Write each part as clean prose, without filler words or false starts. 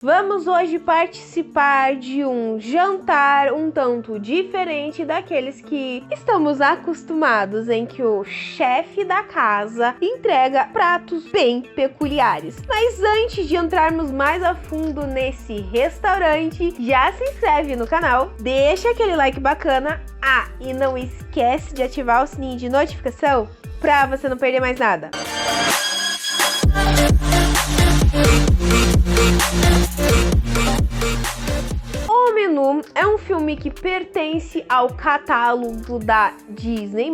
Vamos hoje participar de um jantar um tanto diferente daqueles que estamos acostumados, em que o chefe da casa entrega pratos bem peculiares. Mas antes de entrarmos mais a fundo nesse restaurante, já se inscreve no canal, deixa aquele like bacana, e não esquece de ativar o sininho de notificação para você não perder mais nada. O Menu é um filme que pertence ao catálogo da Disney+,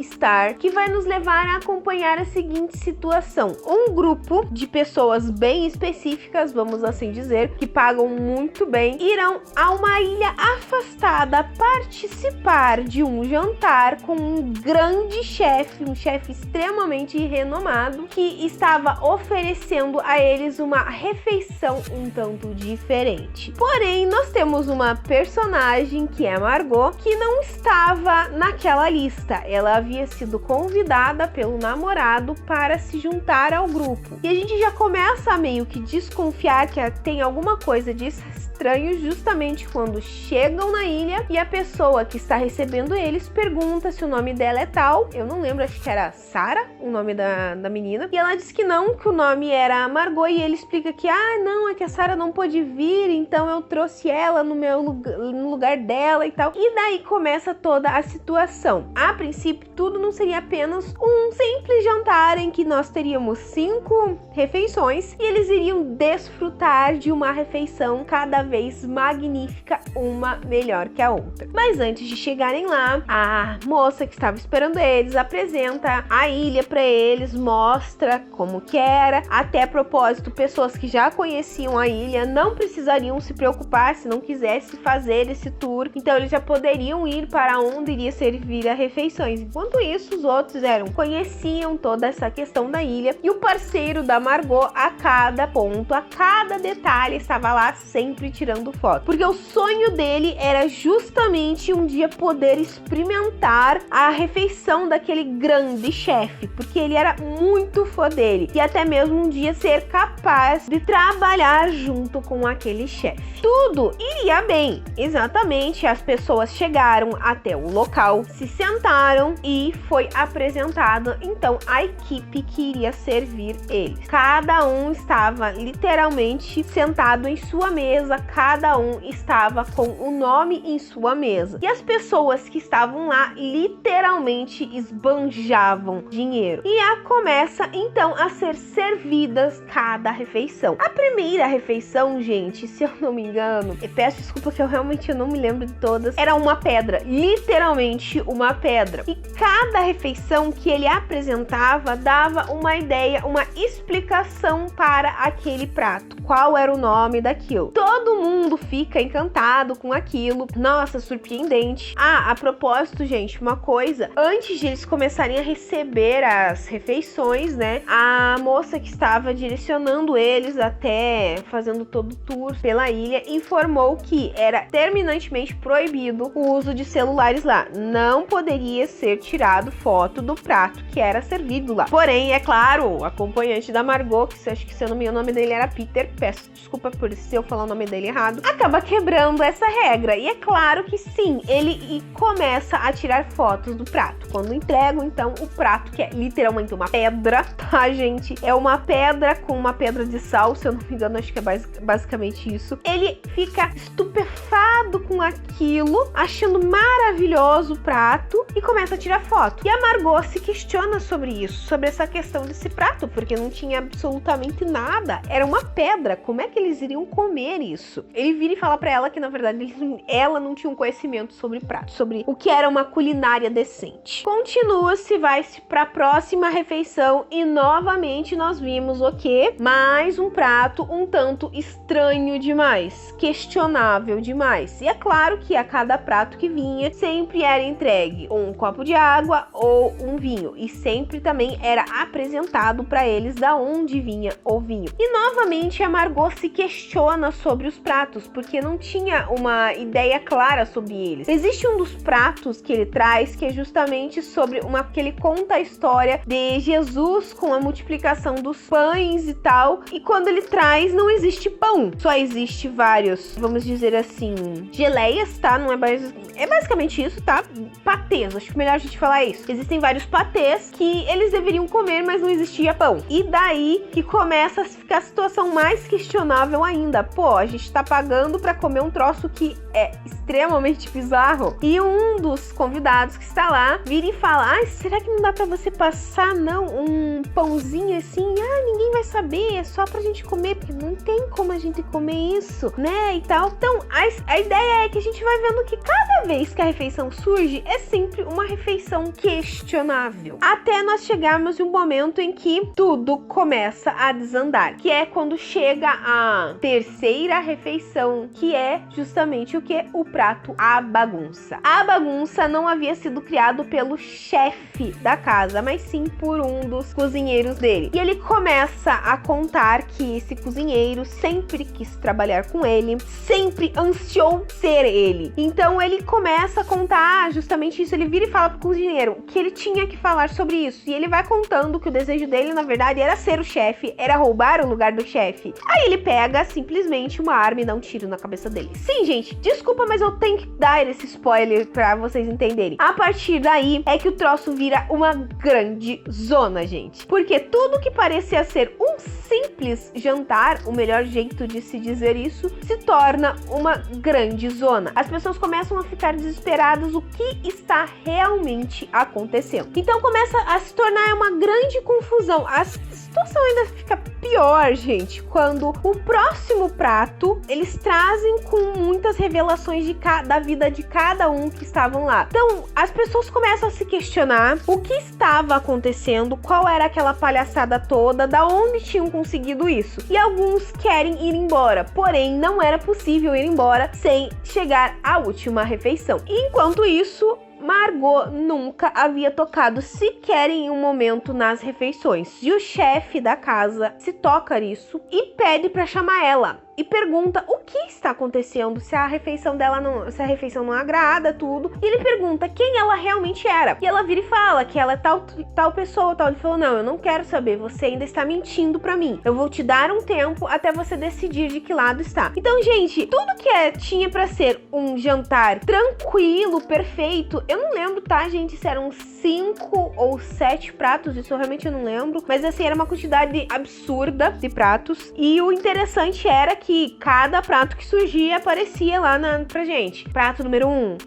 /Star, que vai nos levar a acompanhar a seguinte situação. Um grupo de pessoas bem específicas, vamos assim dizer, que pagam muito bem, irão a uma ilha afastada participar de um jantar com um grande chefe, um chefe extremamente renomado, que estava oferecendo a eles uma refeição um tanto diferente. Porém, nós temos uma personagem, que é Margot, que não estava naquela lista. Ela havia sido convidada pelo namorado para se juntar ao grupo. E a gente já começa a meio que desconfiar que tem alguma coisa de estranho justamente quando chegam na ilha e a pessoa que está recebendo eles pergunta se o nome dela é tal. Eu não lembro, acho que era Sarah, o nome da menina. E ela diz que não, que o nome era Margot, e ele explica que, não, é que a Sarah não pôde vir, então eu trouxe ela no lugar dela e tal. E daí começa toda a situação. A princípio, tudo não seria apenas um simples jantar em que nós teríamos 5 refeições e eles iriam desfrutar de uma refeição cada vez magnífica, uma melhor que a outra. Mas antes de chegarem lá, a moça que estava esperando eles apresenta a ilha para eles, mostra como que era. Até a propósito, pessoas que já conheciam a ilha não precisariam se preocupar se não quisesse fazer esse tour, então eles já poderiam ir para onde iria servir as refeições. Enquanto isso, os outros conheciam toda essa questão da ilha, e o parceiro da Margot, a cada ponto, a cada detalhe, estava lá sempre tirando foto, porque o sonho dele era justamente um dia poder experimentar a refeição daquele grande chefe, porque ele era muito fã dele, e até mesmo um dia ser capaz de trabalhar junto com aquele chefe. Tudo iria bem, exatamente. As pessoas chegaram até o local, se sentaram e foi apresentada então a equipe que iria servir eles. Cada um estava literalmente sentado em sua mesa, cada um estava com o nome em sua mesa, e as pessoas que estavam lá literalmente esbanjavam dinheiro. E começa então a ser servidas cada refeição. A primeira refeição, gente, se eu não me engano, e peço desculpa que eu realmente não me lembro de todas, era uma pedra, literalmente uma pedra. E cada refeição que ele apresentava dava uma ideia, uma explicação para aquele prato. Qual era o nome daquilo? Todo mundo fica encantado com aquilo. Nossa, surpreendente. A propósito, gente, uma coisa, antes de eles começarem a receber as refeições, né, a moça que estava direcionando eles até fazendo todo o tour pela ilha informou que era terminantemente proibido o uso de celulares lá. Não poderia ser tirado foto do prato que era servido lá. Porém, é claro, o acompanhante da Margot, que acho que, se eu não me engano, o nome dele era Peter, peço desculpa por se eu falar o nome dele errado, acaba quebrando essa regra. E é claro que sim, ele começa a tirar fotos do prato. Quando entregam, então, o prato, que é literalmente uma pedra, tá, gente? É uma pedra com uma pedra de sal, se eu não me engano, acho que é basicamente isso. Ele fica estupefado com aquilo, achando maravilhoso o prato, e começa a tirar foto. E a Margot se questiona sobre isso, sobre essa questão desse prato, porque não tinha absolutamente nada, era uma pedra, como é que eles iriam comer isso? Ele vira e fala pra ela que, na verdade, ela não tinha um conhecimento sobre prato, sobre o que era uma culinária decente. Continua-se, vai-se pra próxima refeição, e novamente nós vimos o quê? Mais um prato um tanto estranho demais, questionável demais. E é claro que a cada prato que vinha, sempre era entregue um copo de água ou um vinho, e sempre também era apresentado para eles da onde vinha o vinho. E novamente a Margot se questiona sobre os pratos, pratos, porque não tinha uma ideia clara sobre eles. Existe um dos pratos que ele traz que é justamente sobre que ele conta a história de Jesus com a multiplicação dos pães e tal, e quando ele traz não existe pão, só existe vários, vamos dizer assim, geleias, tá? Não é basicamente isso, tá? Patês, acho que melhor a gente falar isso. Existem vários patês que eles deveriam comer, mas não existia pão. E daí que começa a ficar a situação mais questionável ainda. Pô, a gente tá pagando pra comer um troço que é extremamente bizarro. E um dos convidados que está lá vira e fala: será que não dá pra você passar, não, um pãozinho assim? Ninguém vai saber, é só pra gente comer, porque não tem como a gente comer isso, né, e tal. Então, a ideia é que a gente vai vendo que cada vez que a refeição surge, é sempre uma refeição questionável. Até nós chegarmos em um momento em que tudo começa a desandar, que é quando chega a terceira refeição, que é justamente o que? O prato A Bagunça. A Bagunça não havia sido criado pelo chefe da casa, mas sim por um dos cozinheiros dele. E ele começa a contar que esse cozinheiro sempre quis trabalhar com ele, sempre ansiou ser ele. Então ele começa a contar justamente isso. Ele vira e fala pro cozinheiro que ele tinha que falar sobre isso. E ele vai contando que o desejo dele, na verdade, era ser o chefe, era roubar o lugar do chefe. Aí ele pega simplesmente uma arma e dá um tiro na cabeça dele. Sim, gente, desculpa, mas eu tenho que dar esse spoiler pra vocês entenderem. A partir daí é que o troço vira uma grande zona, gente. Porque tudo que parecia ser um simples jantar, o melhor jeito de se dizer isso, se torna uma grande zona. As pessoas começam a ficar desesperadas o que está realmente acontecendo. Então começa a se tornar uma grande confusão. A situação ainda fica pior, gente, quando o próximo prato eles trazem com muitas revelações da vida de cada um que estavam lá. Então as pessoas começam a se questionar o que estava acontecendo, qual era aquela palhaçada toda, da onde tinham conseguido isso. E alguns querem ir embora, porém não era possível ir embora sem chegar à última refeição. Enquanto isso, Margot nunca havia tocado sequer em um momento nas refeições. E o chefe da casa se toca nisso e pede para chamar ela. E pergunta o que está acontecendo, se a refeição não agrada, tudo. E ele pergunta quem ela realmente era. E ela vira e fala que ela é tal pessoa, tal. Ele falou: não, eu não quero saber, você ainda está mentindo pra mim. Eu vou te dar um tempo até você decidir de que lado está. Então, gente, tudo que tinha pra ser um jantar tranquilo, perfeito, eu não lembro, tá, gente, se eram 5 ou 7 pratos, isso eu realmente não lembro. Mas assim, era uma quantidade absurda de pratos. E o interessante era que cada prato que surgia aparecia lá pra gente. Prato número 1,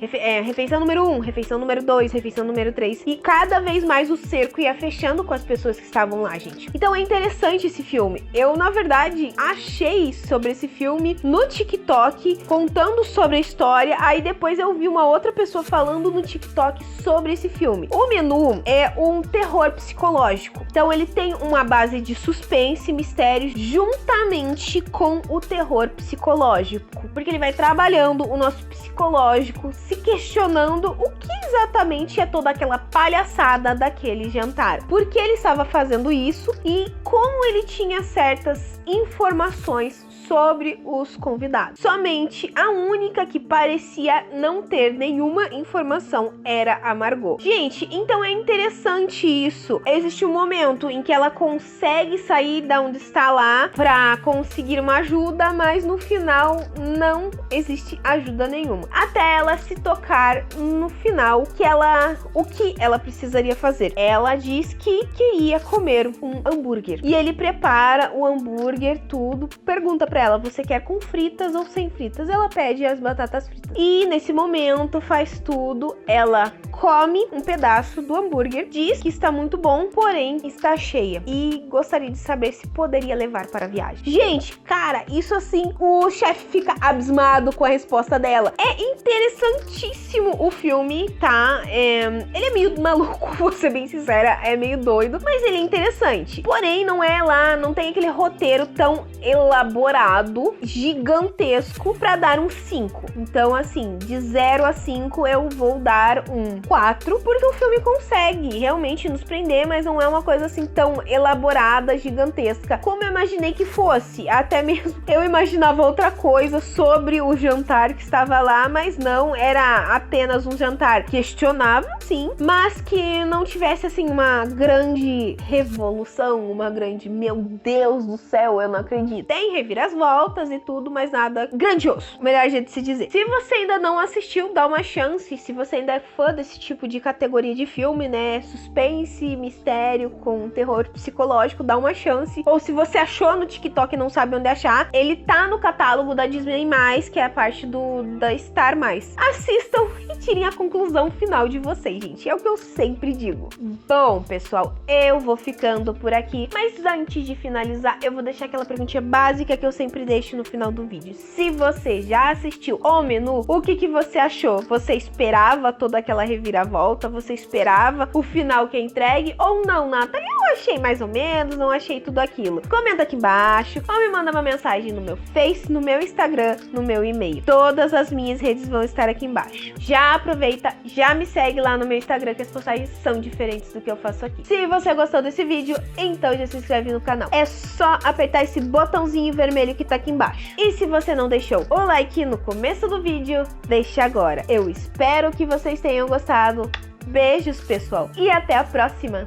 refeição número 1, refeição número 2, refeição número 3. E cada vez mais o cerco ia fechando com as pessoas que estavam lá, gente. Então é interessante esse filme. Eu, na verdade, achei sobre esse filme no TikTok, contando sobre a história. Aí depois eu vi uma outra pessoa falando no TikTok sobre esse filme. O Menu é um terror psicológico. Então ele tem uma base de suspense, mistério, juntamente com o terror psicológico, porque ele vai trabalhando o nosso psicológico, se questionando o que exatamente é toda aquela palhaçada daquele jantar, por que ele estava fazendo isso e como ele tinha certas informações sobre os convidados. Somente a única que parecia não ter nenhuma informação era a Margot. Gente, então é interessante isso. Existe um momento em que ela consegue sair da onde está lá para conseguir uma ajuda, mas no final não existe ajuda nenhuma. Até ela se tocar no final o que ela precisaria fazer. Ela diz que queria comer um hambúrguer. E ele prepara o hambúrguer, tudo, pergunta pra ela: você quer com fritas ou sem fritas? Ela pede as batatas fritas. E nesse momento faz tudo. Ela come um pedaço do hambúrguer, diz que está muito bom, porém está cheia. E gostaria de saber se poderia levar para a viagem. Gente, cara, isso assim, o chefe fica abismado com a resposta dela. É interessantíssimo o filme, tá? Ele é meio maluco, vou ser bem sincera, é meio doido, mas ele é interessante. Porém, não tem aquele roteiro tão elaborado, gigantesco, pra dar um 5. Então, assim, de 0 a 5 eu vou dar um 4, porque o filme consegue realmente nos prender, mas não é uma coisa assim tão elaborada, gigantesca, como eu imaginei que fosse. Até mesmo eu imaginava outra coisa sobre o jantar que estava lá, mas não, era apenas um jantar questionável, sim, mas que não tivesse assim uma grande revolução, uma grande, meu Deus do céu, eu não acredito. Tem reviravoltas e tudo, mas nada grandioso, melhor jeito de se dizer. Se você ainda não assistiu, dá uma chance. Se você ainda é fã desse tipo de categoria de filme, né, suspense, mistério com terror psicológico, dá uma chance. Ou se você achou no TikTok e não sabe onde achar, ele tá no catálogo da Disney+, que é a parte da Star+. Assistam e tirem a conclusão final de vocês, gente. É o que eu sempre digo. Bom, pessoal, eu vou ficando por aqui, mas antes de finalizar, eu vou deixar aquela perguntinha básica que eu sempre deixo no final do vídeo. Se você já assistiu O Menu, o que você achou? Você esperava toda aquela reviravolta? Você esperava o final que é entregue? Ou não, Nathalie? Eu achei mais ou menos, não achei tudo aquilo. Comenta aqui embaixo, ou me manda uma mensagem no meu Face, no meu Instagram, no meu e-mail. Todas as minhas redes vão estar aqui embaixo. Já aproveita, já me segue lá no meu Instagram, que as postagens são diferentes do que eu faço aqui. Se você gostou desse vídeo, então já se inscreve no canal. É só apertar esse botãozinho vermelho que tá aqui embaixo. E se você não deixou o like no começo do vídeo, deixe agora. Eu espero que vocês tenham gostado. Beijos, pessoal, e até a próxima!